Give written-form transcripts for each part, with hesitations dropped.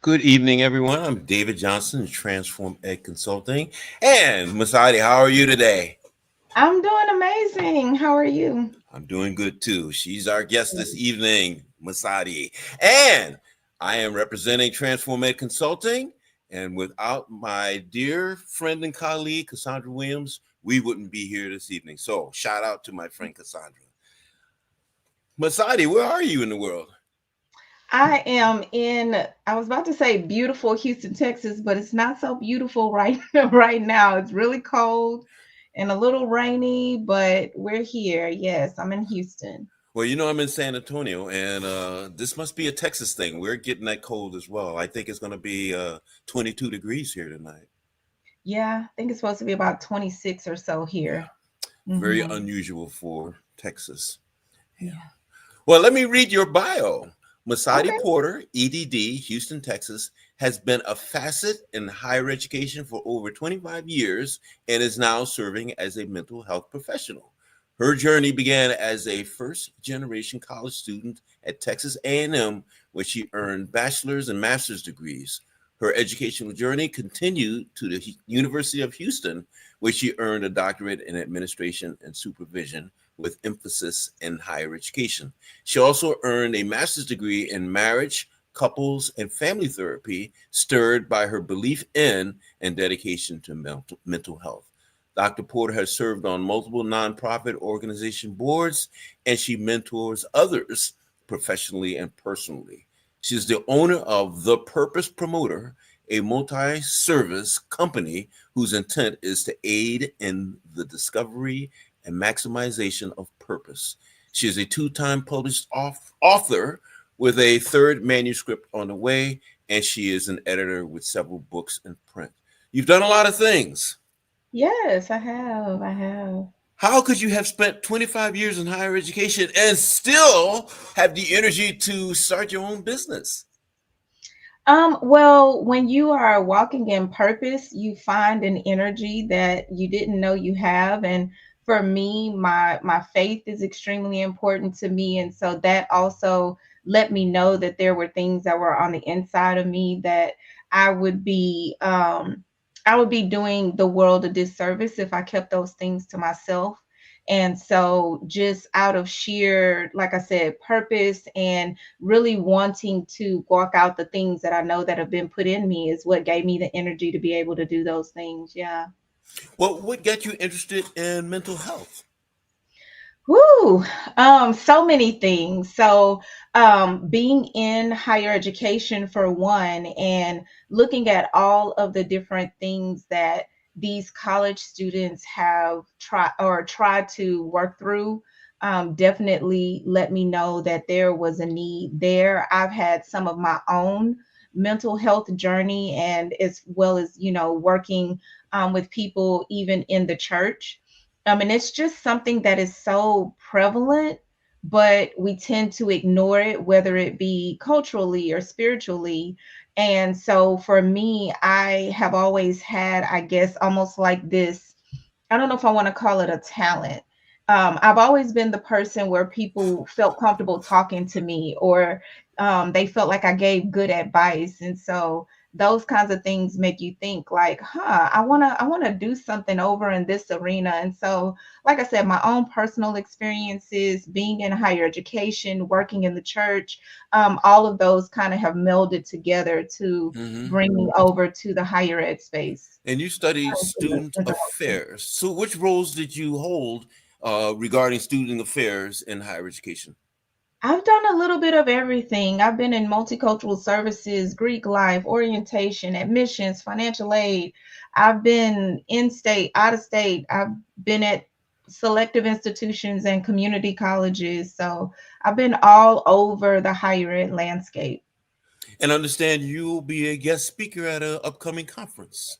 Good evening, everyone. I'm David Johnson, Transform Ed Consulting. And Mosadi, how are you today? I'm doing amazing. How are you? I'm doing good too. She's our guest this evening, Mosadi. And I am representing Transform Ed Consulting. And without my dear friend and colleague, Cassandra Williams, we wouldn't be here this evening. So shout out to my friend Cassandra. Mosadi, where are you in the world? I was about to say beautiful Houston, Texas, but it's not so beautiful right right now. It's really cold and a little rainy, but we're here. Yes, I'm in Houston. Well, I'm in San Antonio, and this must be a Texas thing. We're getting that cold as well. I think it's going to be 22 degrees here tonight. Yeah, I think it's supposed to be about 26 or so Yeah, here. very Hmm. unusual for Texas. Yeah. Yeah. Well, let me read your bio. Mosadi Okay. Porter, EDD, Houston, Texas, has been a facet in higher education for over 25 years and is now serving as a mental health professional. Her journey began as a first-generation college student at Texas A&M, where she earned bachelor's and master's degrees. Her educational journey continued to the University of Houston, where she earned a doctorate in administration and supervision with emphasis in higher education. She also earned a master's degree in marriage, couples, and family therapy, stirred by her belief in and dedication to mental health. Dr. Porter has served on multiple nonprofit organization boards, and she mentors others professionally and personally. She is the owner of The Purpose Promoter, a multi service company whose intent is to aid in the discovery and maximization of purpose. She is a two-time published author with a third manuscript on the way, and she is an editor with several books in print. You've done a lot of things. Yes, I have. I have. How could you have spent 25 years in higher education and still have the energy to start your own business? Well, when you are walking in purpose, you find an energy that you didn't know you have. And for me, my faith is extremely important to me. And so that also let me know that there were things that were on the inside of me that I would be I would be doing the world a disservice if I kept those things to myself. And so just out of sheer, like I said, purpose and really wanting to walk out the things that I know that have been put in me is what gave me the energy to be able to do those things. Yeah. Well, what got you interested in mental health? Woo. So many things. So, being in higher education for one, and looking at all of the different things that these college students have tried to work through, definitely let me know that there was a need there. I've had some of my own mental health journey, and as well as, working with people even in the church. And it's just something that is so prevalent, but we tend to ignore it, whether it be culturally or spiritually. And so for me, I have always had, I guess, almost like this. I don't know if I want to call it a talent. I've always been the person where people felt comfortable talking to me, or they felt like I gave good advice. And so those kinds of things make you think like, I want to do something over in this arena. And so, like I said, my own personal experiences, being in higher education, working in the church, all of those kind of have melded together to Hmm. bring me over to the higher ed space. And you studied student affairs. So, which roles did you hold regarding student affairs in higher education? I've done a little bit of everything. I've been in multicultural services, Greek life, orientation, admissions, financial aid. I've been in state, out of state. I've been at selective institutions and community colleges. So I've been all over the higher ed landscape. And understand you'll be a guest speaker at an upcoming conference.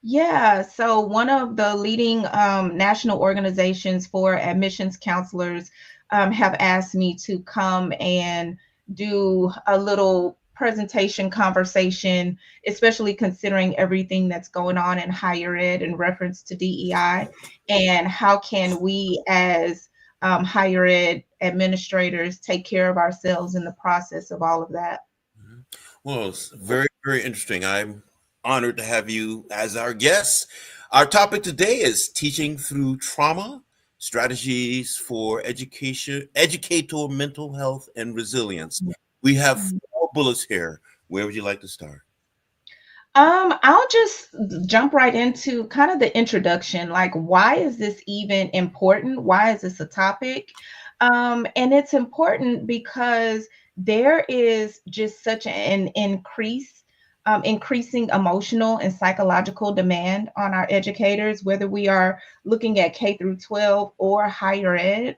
Yeah, so one of the leading national organizations for admissions counselors have asked me to come and do a little presentation conversation, especially considering everything that's going on in higher ed in reference to DEI, and how can we as higher ed administrators take care of ourselves in the process of all of that. Mhm. Well, it's very, Very interesting. I'm honored to have you as our guest. Our topic today is teaching through trauma, strategies for education, educator mental health, and resilience. We have Mhm. four bullets here. Where would you like to start? I'll just jump right into kind of the introduction. Like, why is this even important? Why is this a topic? And it's important because there is just such an increasing emotional and psychological demand on our educators, whether we are looking at K through 12 or higher ed.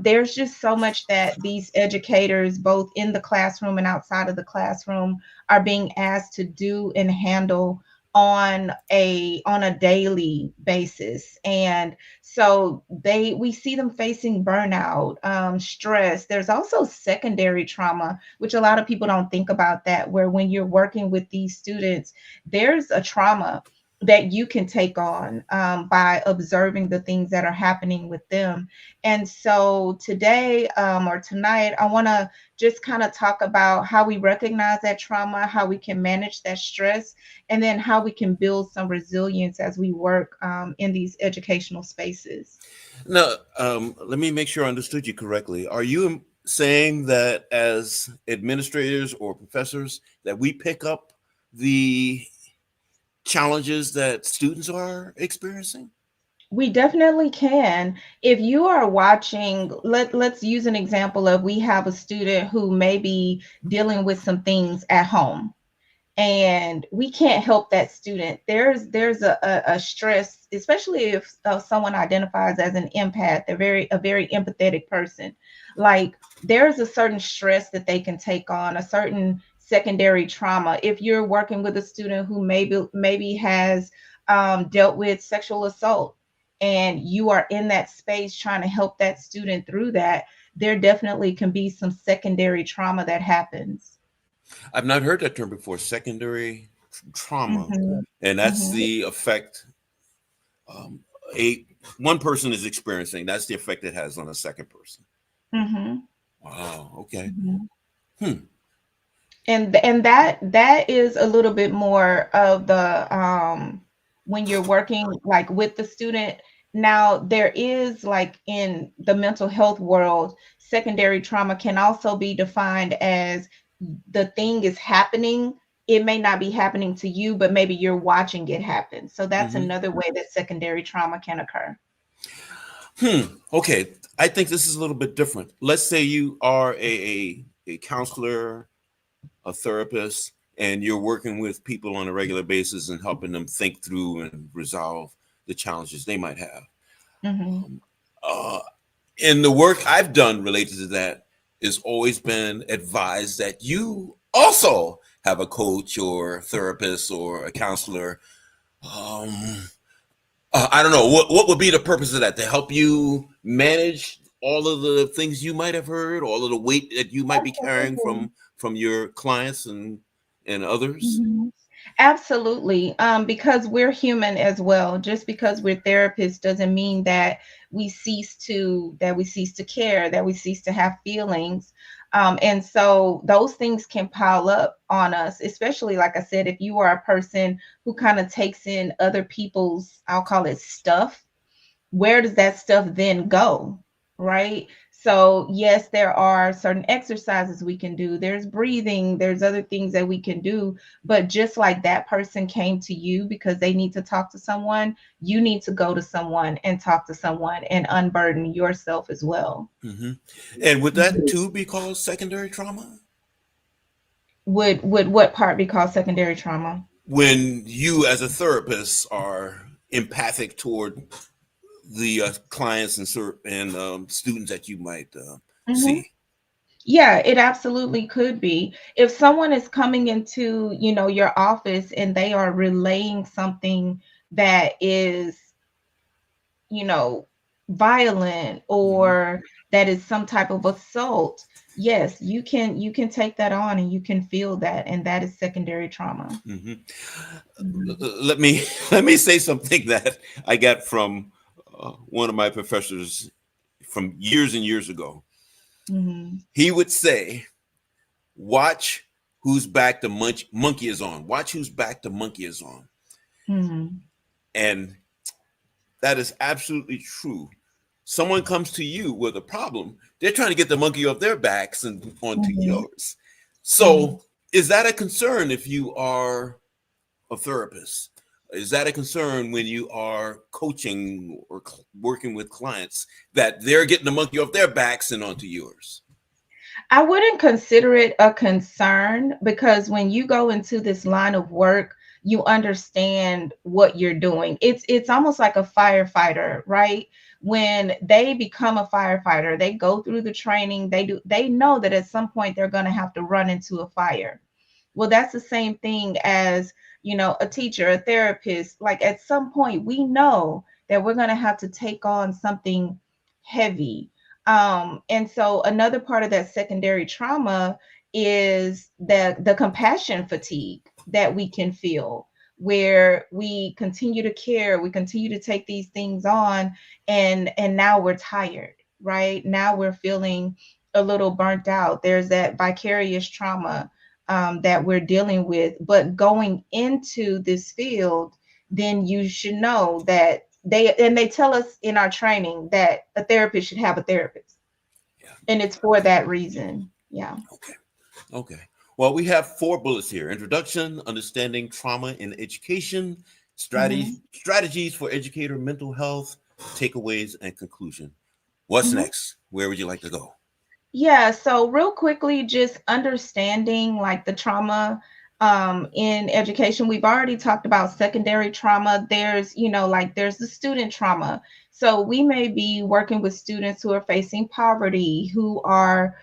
There's just so much that these educators, both in the classroom and outside of the classroom, are being asked to do and handle on a daily basis. And so we see them facing burnout, stress. There's also secondary trauma, which a lot of people don't think about, that where when you're working with these students, there's a trauma that you can take on, by observing the things that are happening with them. And so today, or tonight, I want to just kind of talk about how we recognize that trauma, how we can manage that stress, and then how we can build some resilience as we work, in these educational spaces. Now, let me make sure I understood you correctly. Are you saying that as administrators or professors that we pick up the challenges that students are experiencing? We definitely can. If you are watching, let's use an example of, we have a student who may be dealing with some things at home, and we can't help that student. There's a stress, especially if someone identifies as an empath. They're very empathetic person. Like, there's a certain stress that they can take on, a certain secondary trauma. If you're working with a student who maybe has, dealt with sexual assault, and you are in that space trying to help that student through that, there definitely can be some secondary trauma that happens. I've not heard that term before, secondary trauma. Mhm, And that's mhm. the effect um, a one person is experiencing. That's the effect it has on a second person. Mhm, Wow. Okay. mhm. Hmm. And that is a little bit more of the, when you're working like with the student. Now, there is, like, in the mental health world, secondary trauma can also be defined as the thing is happening. It may not be happening to you, but maybe you're watching it happen. So that's Hmm. another way that secondary trauma can occur. Hmm. Okay. I think this is a little bit different. Let's say you are a counselor, a therapist, and you're working with people on a regular basis and helping them think through and resolve the challenges they might have. Mhm. Um, uh, in the work I've done related to that, is always been advised that you also have a coach or therapist or a counselor. Um, I don't know what would be the purpose of that, to help you manage all of the things you might have heard, all of the weight that you might be carrying Absolutely. from your clients and others. Mhm. Absolutely. Because we're human as well. Just because we're therapists doesn't mean that we cease to care, that we cease to have feelings. And so those things can pile up on us, especially, like I said, if you are a person who kind of takes in other people's, I'll call it, stuff. Where does that stuff then go? Right? So, yes, there are certain exercises we can do. There's breathing, there's other things that we can do. But just like that person came to you because they need to talk to someone, you need to go to someone and talk to someone and unburden yourself as well. Hmm. And would that Mhm. too be called secondary trauma? Would what part be called secondary trauma? When you, as a therapist, are empathic toward the clients and students that you might Mhm. see. Yeah, it absolutely could be. If someone is coming into, your office, and they are relaying something that is, you know, violent, Hmm. or that is some type of assault, yes, you can take that on, and you can feel that, and that is secondary trauma. Hmm. Mhm. Let me let me say something that I got from one of my professors from years and years ago. Mhm. He would say, "Watch whose back the monkey is on. Watch whose back the monkey is on. Mhm. And that is absolutely true. Someone comes to you with a problem, they're trying to get the monkey off their backs and onto Mhm. yours. Mhm. So, is that a concern if you are a therapist? Is that a concern when you are coaching or working with clients that they're getting the monkey off their backs and onto yours? I wouldn't consider it a concern because when you go into this line of work, you understand what you're doing. It's almost like a firefighter, right? When they become a firefighter, they go through the training, they know that at some point they're going to have to run into a fire. Well, that's the same thing as, a teacher, a therapist. Like at some point, we know that we're going to have to take on something heavy. And so another part of that secondary trauma is the compassion fatigue that we can feel, where we continue to care, we continue to take these things on, and now we're tired, right? Now we're feeling a little burnt out. There's that vicarious trauma that we're dealing with. But going into this field, then you should know that they tell us in our training that a therapist should have a therapist, Yeah. and it's for that reason. Yeah. Okay. Okay. Well, we have four bullets here: introduction, understanding trauma in education, Hmm. strategies for educator mental health, takeaways, and conclusion. What's Hmm. next? Where would you like to go? Yeah, so real quickly, just understanding like the trauma in education. We've already talked about secondary trauma. There's, like there's the student trauma. So we may be working with students who are facing poverty, who are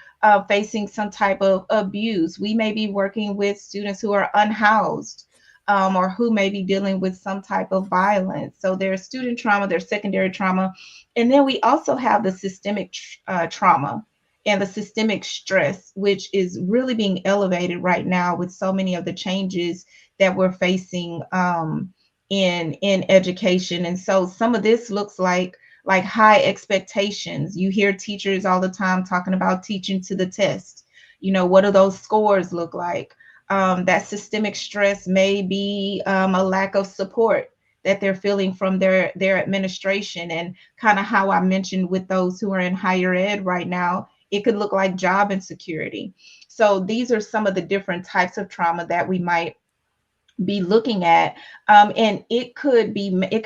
facing some type of abuse. We may be working with students who are unhoused. Or who may be dealing with some type of violence. So there's student trauma, there's secondary trauma. And then we also have the systemic trauma and the systemic stress, which is really being elevated right now with so many of the changes that we're facing in education. And so some of this looks like high expectations. You hear teachers all the time talking about teaching to the test. What do those scores look like? That systemic stress may be a lack of support that they're feeling from their administration, and kind of how I mentioned with those who are in higher ed right now, it could look like job insecurity. So these are some of the different types of trauma that we might be looking at, and it could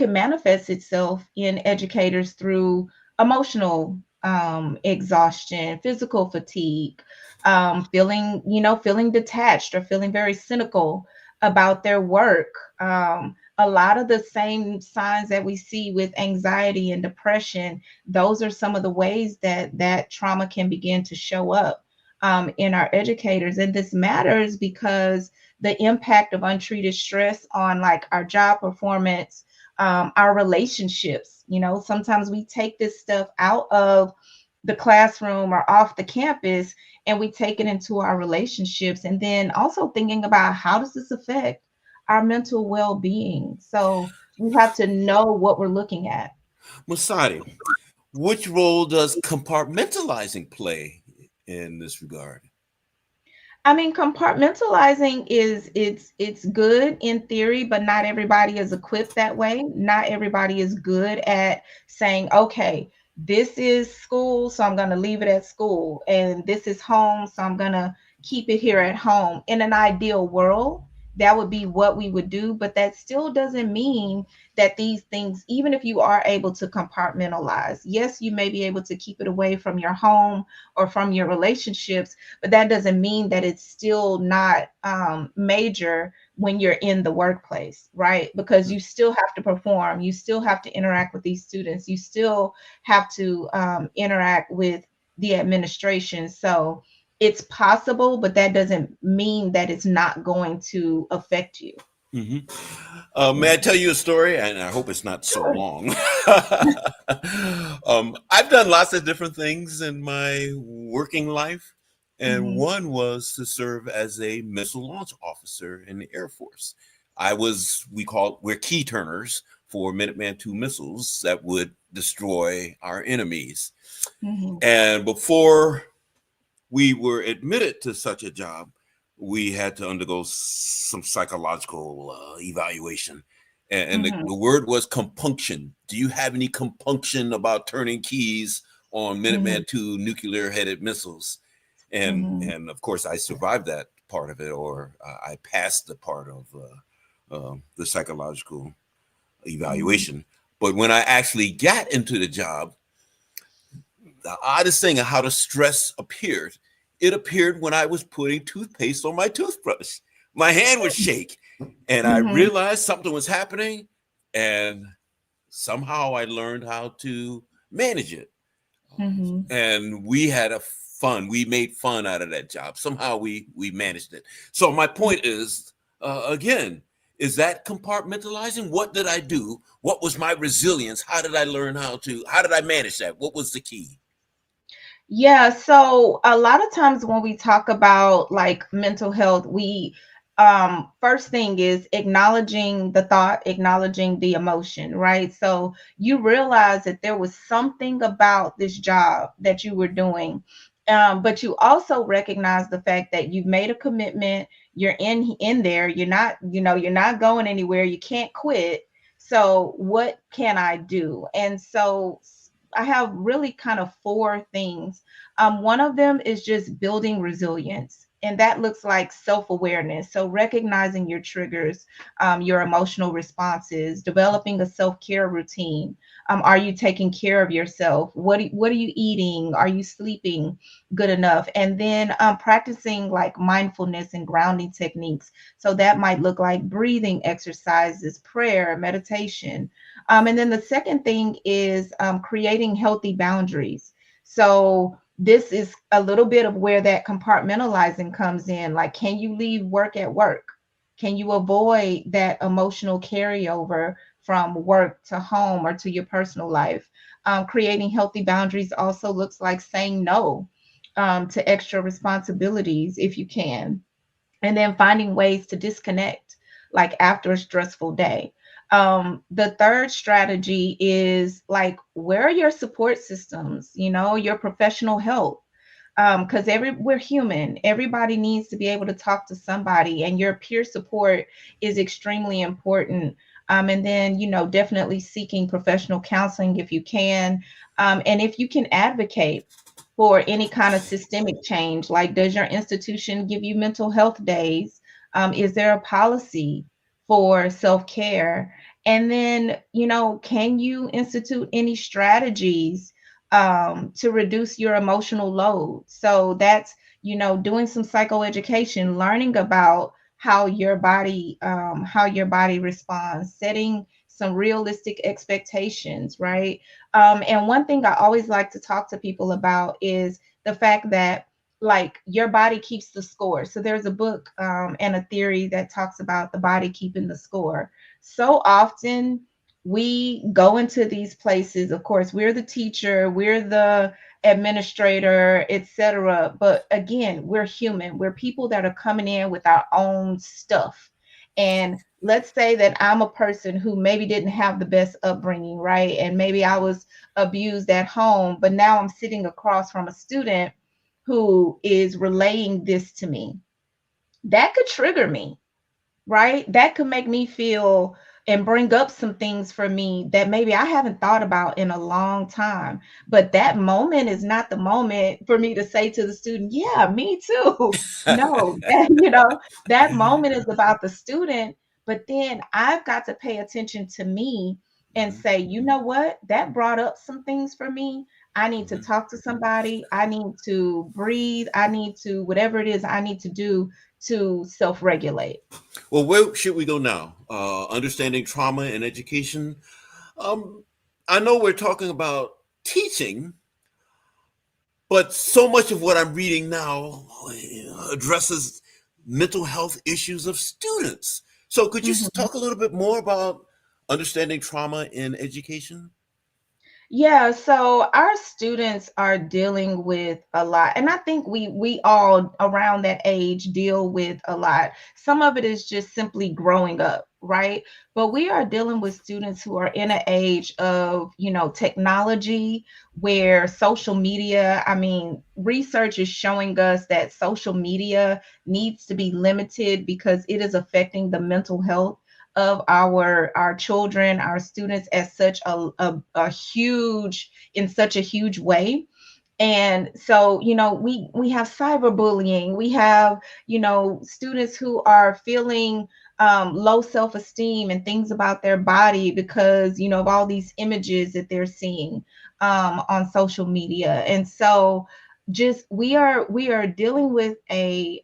manifest itself in educators through emotional exhaustion, physical fatigue, feeling detached or feeling very cynical about their work. A lot of the same signs that we see with anxiety and depression, those are some of the ways that trauma can begin to show up in our educators. And this matters because the impact of untreated stress on like our job performance, our relationships. Sometimes we take this stuff out of the classroom or off the campus, and we take it into our relationships. And then also thinking about how does this affect our mental well-being. So we have to know what we're looking at. Mosadi, which role does compartmentalizing play in this regard? I mean, compartmentalizing it's good in theory, but not everybody is equipped that way. Not everybody is good at saying, okay, this is school, so I'm going to leave it at school, and this is home, so I'm going to keep it here at home. In an ideal world, that would be what we would do, but that still doesn't mean that these things, even if you are able to compartmentalize, yes, you may be able to keep it away from your home or from your relationships, but that doesn't mean that it's still not major when you're in the workplace, right? Because you still have to perform, you still have to interact with these students, you still have to interact with the administration. So it's possible, but that doesn't mean that it's not going to affect you. Hmm. May Yeah. I tell you a story? And I hope it's not so Sure. long. I've done lots of different things in my working life, and Hmm. one was to serve as a missile launch officer in the Air Force. We're key turners for Minuteman II missiles that would destroy our enemies. Hmm. And before we were admitted to such a job, we had to undergo some psychological evaluation. And Mhm. the word was compunction. Do you have any compunction about turning keys on Mhm. Minuteman II nuclear headed missiles? Mhm. And of course, I survived that part of it, or I passed the part of the psychological Mhm. evaluation. But when I actually got into the job, the oddest thing of how the stress appeared, it appeared when I was putting toothpaste on my toothbrush. My hand would shake, and I Mhm. realized something was happening, and somehow I learned how to manage it. Mhm. And we had a fun. We made fun out of that job. Somehow we managed it. So my point is, again, is that compartmentalizing? What did I do? What was my resilience? How did I learn how to? How did I manage that? What was the key? Yeah, so a lot of times when we talk about like mental health, we first thing is acknowledging the thought, acknowledging the emotion, right? So you realize that there was something about this job that you were doing. But you also recognize the fact that you've made a commitment, you're in there, you're not, you're not going anywhere, you can't quit. So what can I do? And so I have really kind of four things. One of them is just building resilience. And that looks like self awareness. So, recognizing your triggers, your emotional responses, developing a self care routine. Are you taking care of yourself? What are you eating? Are you sleeping good enough? And then practicing like mindfulness and grounding techniques. So, that might look like breathing exercises, prayer, meditation. And then the second thing is creating healthy boundaries. So this is a little bit of where that compartmentalizing comes in. Like, can you leave work at work? Can you avoid that emotional carryover from work to home or to your personal life? Creating healthy boundaries also looks like saying no to extra responsibilities if you can, and then finding ways to disconnect like after a stressful day. The third strategy is like, where are your support systems, your professional help? Because we're human, everybody needs to be able to talk to somebody, and your peer support is extremely important. And then, definitely seeking professional counseling if you can. And if you can advocate for any kind of systemic change, like, does your institution give you mental health days? Is there a policy for self care? And then, can you institute any strategies to reduce your emotional load? So that's, doing some psychoeducation, learning about how your body responds, setting some realistic expectations, right? And one thing I always like to talk to people about is the fact that like your body keeps the score. So there's a book and a theory that talks about the body keeping the score. So often we go into these places, of course we're the teacher, we're the administrator, etc., but again, we're human, we're people that are coming in with our own stuff. And let's say that I'm a person who maybe didn't have the best upbringing, right? And maybe I was abused at home, but now I'm sitting across from a student who is relaying this to me. That could trigger me, right? That could make me feel and bring up some things for me that maybe I haven't thought about in a long time. But that moment is not the moment for me to say to the student, yeah, me too. No, that, that moment is about the student. But then I've got to pay attention to me and Mhm, say, you know what? That brought up some things for me. I need to mhm. talk to somebody. I need to breathe. I need to, whatever it is I need to do to self regulate. Well, where should we go now? Understanding trauma and education. Um, I know we're talking about teaching, but so much of what I'm reading now addresses mental health issues of students. So, could you Mhm. talk a little bit more about understanding trauma in education? Yeah, so our students are dealing with a lot. And I think we all around that age deal with a lot. Some of it is just simply growing up, right? But we are dealing with students who are in an age of, technology, where social media, I mean, research is showing us that social media needs to be limited because it is affecting the mental health of our children, our students, as such a huge in such a huge way. And so, we have cyberbullying, we have, students who are feeling low self-esteem and things about their body because, of all these images that they're seeing on social media. And so just we are dealing with a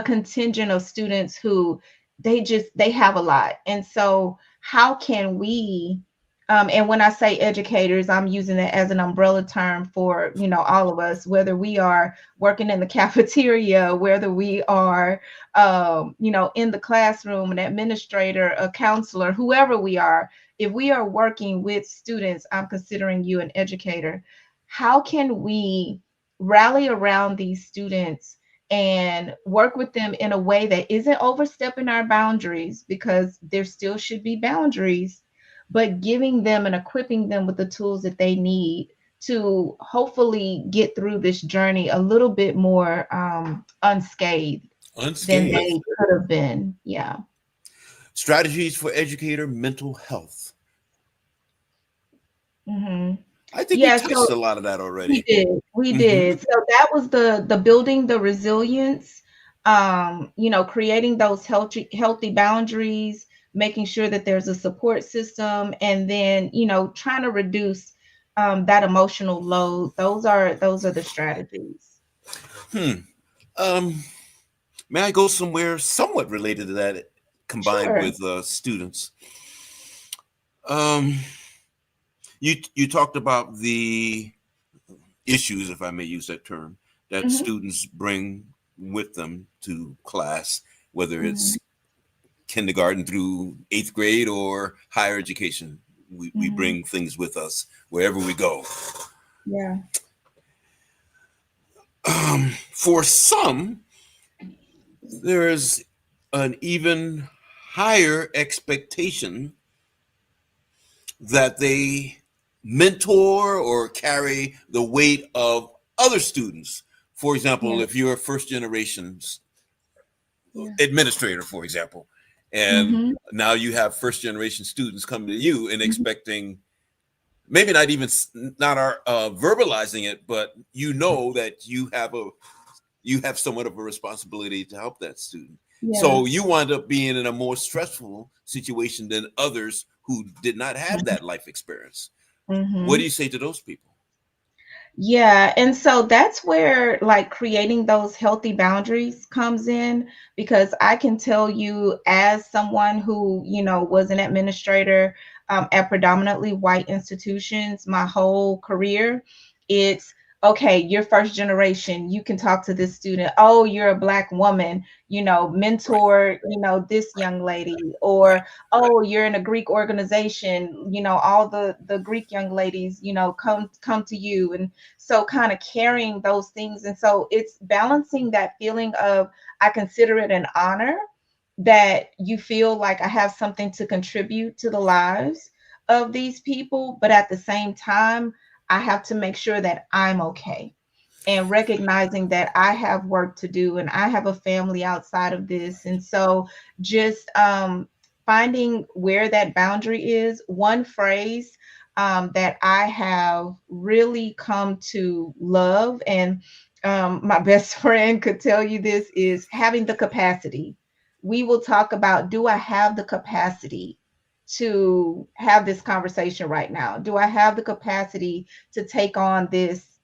contingent of students who they have a lot. And so how can we, and when I say educators, I'm using it as an umbrella term for, all of us, whether we are working in the cafeteria, whether we are, in the classroom, an administrator, a counselor, whoever we are. If we are working with students, I'm considering you an educator. How can we rally around these students and work with them in a way that isn't overstepping our boundaries, because there still should be boundaries, but giving them and equipping them with the tools that they need to hopefully get through this journey a little bit more unscathed than Unscathed. they could have been. Yeah. Strategies for educator mental health. Hmm. I think we Yeah. So touched a lot of that we already. did. We Hmm. did. So that was the building the resilience, creating those healthy boundaries, making sure that there's a support system, and then, trying to reduce that emotional load. Those are the strategies. Hmm. Um, may I go somewhere somewhat related to that, combined Sure. with students? Um, you talked about the issues, if I may use that term, that Hmm. students bring with them to class, whether Hmm. it's kindergarten through eighth grade or higher education. We Hmm. bring things with us wherever we go. Yeah. For some, there's an even higher expectation that they mentor or carry the weight of other students. For example, Yeah. if you're a first generation Yeah. administrator, for example, and Hmm. now you have first generation students coming to you and Hmm. expecting, maybe not even not are verbalizing it, but that you have somewhat of a responsibility to help that student. Yeah. So you wind up being in a more stressful situation than others who did not have that life experience. What do Hmm. you say to those people? Yeah, and so that's where like creating those healthy boundaries comes in, because I can tell you, as someone who, was an administrator at predominantly white institutions my whole career, it's okay, you're first generation, you can talk to this student. Oh, you're a black woman, Right, mentor, this young lady, right. or oh, you're in a Greek organization, all the Greek young ladies, come to you. And so kind of carrying those things. And so it's balancing that feeling of, I consider it an honor that you feel like I have something to contribute to the lives of these people, but at the same time, I have to make sure that I'm okay, and recognizing that I have work to do and I have a family outside of this. And so just finding where that boundary is. One phrase that I have really come to love, and my best friend could tell you this, is having the capacity. We will talk about, do I have the capacity to have this conversation right now? Do I have the capacity to take on this,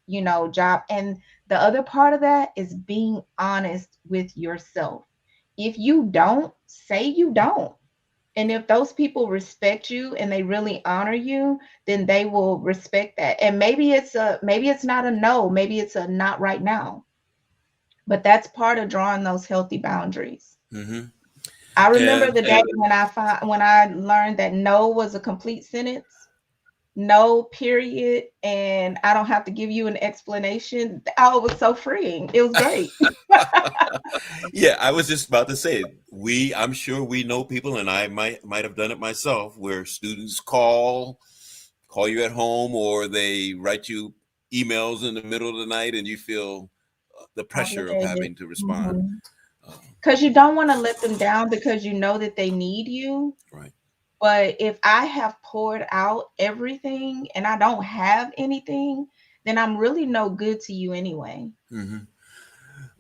job? And the other part of that is being honest with yourself. If you don't, say you don't. And if those people respect you and they really honor you, then they will respect that. And maybe it's not a no, maybe it's a not right now. But that's part of drawing those healthy boundaries. Hmm. I remember And the day when I learned that no was a complete sentence. no period, and I don't have to give you an explanation. Oh, it was so freeing. It was great. Yeah, I was just about to say I'm sure we know people, and I might have done it myself, where students call you at home, or they write you emails in the middle of the night, and you feel the pressure of Obligated. having to respond. Uh, Because you don't want to let them down because you know that they need you. right. But if I have poured out everything and I don't have anything, then I'm really no good to you anyway. Hmm.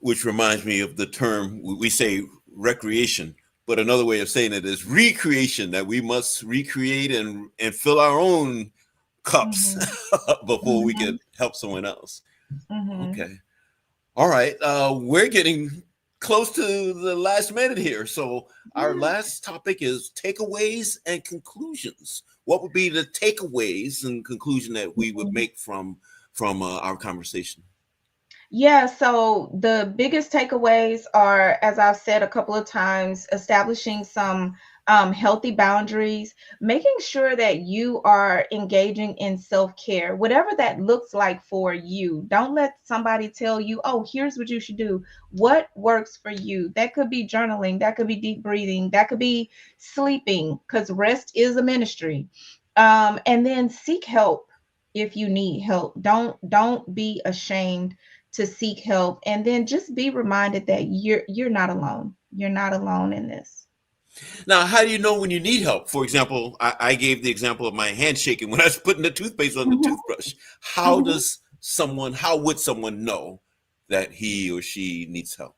Which reminds me of the term we say recreation, but another way of saying it is recreation, that we must recreate and fill our own cups Mhm, before we mhm, can help someone else. mhm. Okay. All right. We're getting close to the last minute here. So, our Yeah. last topic is takeaways and conclusions. What would be the takeaways and conclusion that we would Mhm. make from our conversation? Yeah, so the biggest takeaways are, as I've said a couple of times, establishing some healthy boundaries, making sure that you are engaging in self care, whatever that looks like for you. Don't let somebody tell you, oh, here's what you should do. What works for you? That could be journaling, that could be deep breathing, that could be sleeping, because rest is a ministry. And then seek help if you need help. Don't be ashamed to seek help, and then just be reminded that you're not alone. You're not alone in this. Now, how do you know when you need help? For example, I gave the example of my hand shaking when I was putting the toothpaste on the Mhm, toothbrush. mhm. How would someone know that he or she needs help?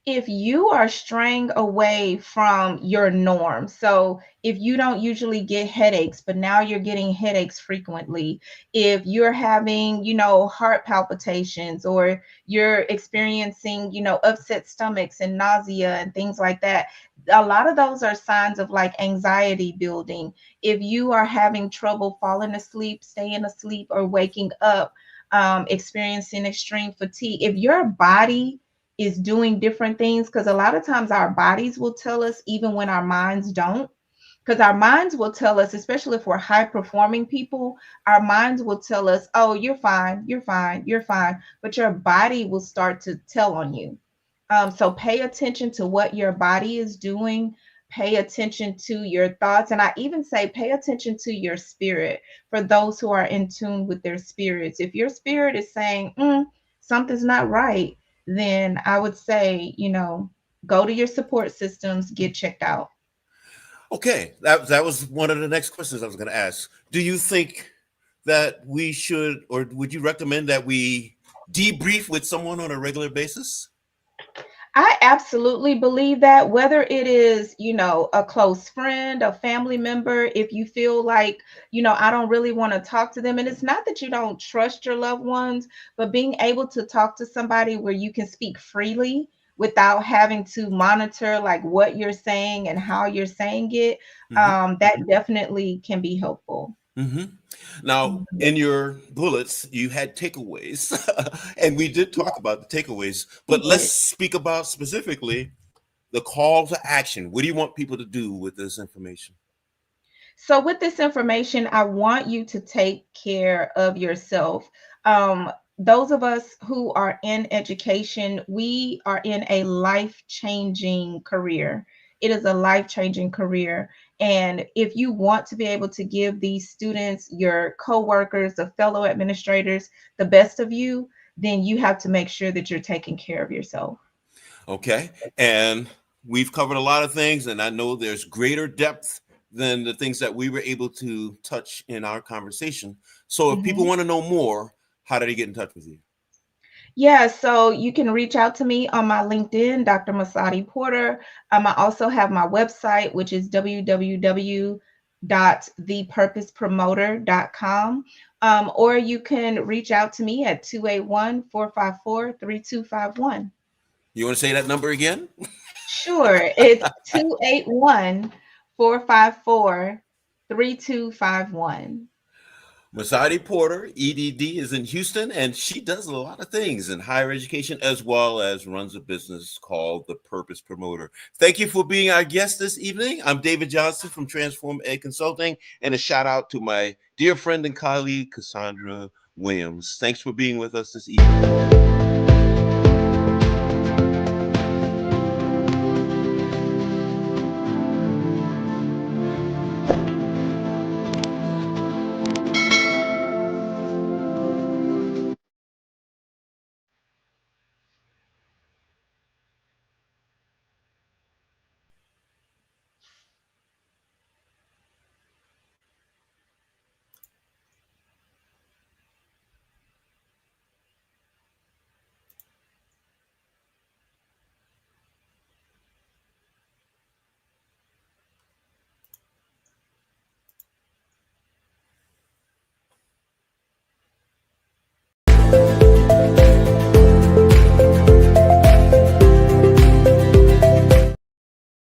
If you are straying away from your norm, so if you don't usually get headaches, but now you're getting headaches frequently, if you're having, heart palpitations, or you're experiencing, upset stomachs and nausea and things like that, a lot of those are signs of like anxiety building. If you are having trouble falling asleep, staying asleep, or waking up, experiencing extreme fatigue, if your body is doing different things, because a lot of times our bodies will tell us even when our minds don't, because our minds will tell us, especially if we're high performing people, our minds will tell us, oh, you're fine, you're fine, you're fine, but your body will start to tell on you. So pay attention to what your body is doing. Pay attention to your thoughts. And I even say pay attention to your spirit for those who are in tune with their spirits. If your spirit is saying, something's not right, then I would say, go to your support systems, get checked out. Okay, that was one of the next questions I was going to ask. Do you think that we should, or would you recommend that we debrief with someone on a regular basis? I absolutely believe that, whether it is, a close friend, a family member, if you feel like, I don't really want to talk to them. And it's not that you don't trust your loved ones, but being able to talk to somebody where you can speak freely without having to monitor like what you're saying and how you're saying it, Hmm. that definitely can be helpful. Hmm. Now, Mhm. in your bullets, you had takeaways, and we did Yeah, talk about the takeaways, we but let's did. speak about specifically the call to action. What do you want people to do with this information? So, with this information, I want you to take care of yourself. Those of us who are in education, we are in a life changing career. It is a life changing career. And if you want to be able to give these students, your coworkers, the fellow administrators, the best of you, then you have to make sure that you're taking care of yourself. Okay. And we've covered a lot of things, and I know there's greater depth than the things that we were able to touch in our conversation. So if people Mhm. want to know more, how do they get in touch with you? Yeah, so you can reach out to me on my LinkedIn, Dr. Mosadi Porter. I also have my website, which is www.thepurposepromoter.com. Or you can reach out to me at 281-454-3251. You want to say that number again? Sure, it's 281-454-3251. Mosadi Porter, EDD, is in Houston, and she does a lot of things in higher education as well as runs a business called The Purpose Promoter. Thank you for being our guest this evening. I'm David Johnson from Transform Ed Consulting, and a shout out to my dear friend and colleague, Cassandra Williams. Thanks for being with us this evening.